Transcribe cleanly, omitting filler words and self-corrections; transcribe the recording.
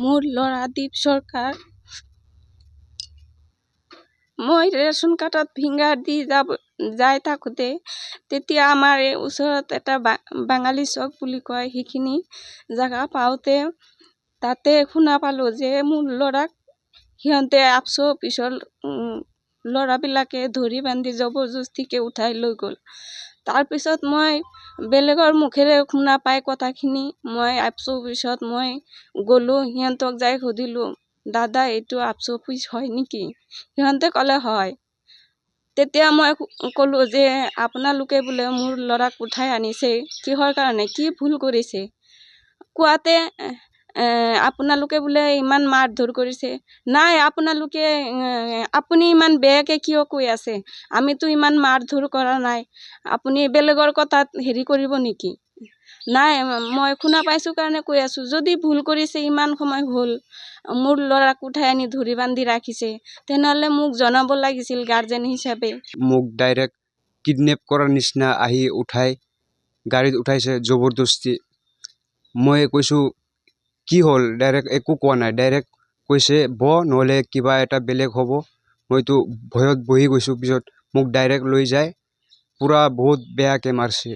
মোৰ ল'ৰা দীপ সৰকাৰ মই ৰেচন কাৰ্ডত ফিংগাৰ দি যাই থাকোঁতে তেতিয়া আমাৰ এই ওচৰত এটা বাঙালী চক বুলি কয় সেইখিনি জেগা পাওঁতে তাতে শুনা পালোঁ যে মোৰ ল'ৰাক সিহঁতে আপচো অফিচৰ ল'ৰাবিলাকে ধৰি বান্ধি জবৰদস্তিকে উঠাই লৈ গ'ল। তাৰপিছত মই বেলেগৰ মুখেৰে শুনা পাই কথাখিনি মই আপচো অফিচত মই গ'লোঁ, সিহঁতক যাই সুধিলোঁ, দাদা এইটো আপচো অফিচ হয় নেকি? সিহঁতে ক'লে হয়। তেতিয়া মই ক'লোঁ যে আপোনালোকে বোলে মোৰ ল'ৰাক উঠাই আনিছে, কিহৰ কাৰণে, কি ভুল কৰিছে? কোৱাতে আপোনালোকে বোলে ইমান মাৰধৰ কৰিছে। নাই, আপুনি ইমান বেয়াকৈ কিয় কৈ আছে? আমিতো ইমান মাৰধৰ কৰা নাই, আপুনি বেলেগৰ কথাত হেৰি কৰিব নেকি? নাই, মই শুনা পাইছোঁ কাৰণে কৈ আছোঁ। যদি ভুল কৰিছে, ইমান সময় হ'ল মোৰ ল'ৰাক উঠাই আনি ধৰি বান্ধি ৰাখিছে, তেনেহ'লে মোক জনাব লাগিছিল গাৰ্জেন হিচাপে। মোক ডাইৰেক্ট কিডনেপ কৰাৰ নিচিনা আহি উঠাই গাড়ীত উঠাইছে জবৰদস্তি। মই কৈছোঁ কি হ'ল, ডাইৰেক্ট একো কোৱা নাই, ডাইৰেক্ট কৈছে নহ'লে কিবা এটা বেলেগ হ'ব। মইতো ভয়ত বহি গৈছোঁ। পিছত মোক ডাইৰেক্ট লৈ যায় পূৰা বহুত বেয়াকৈ মাৰছে।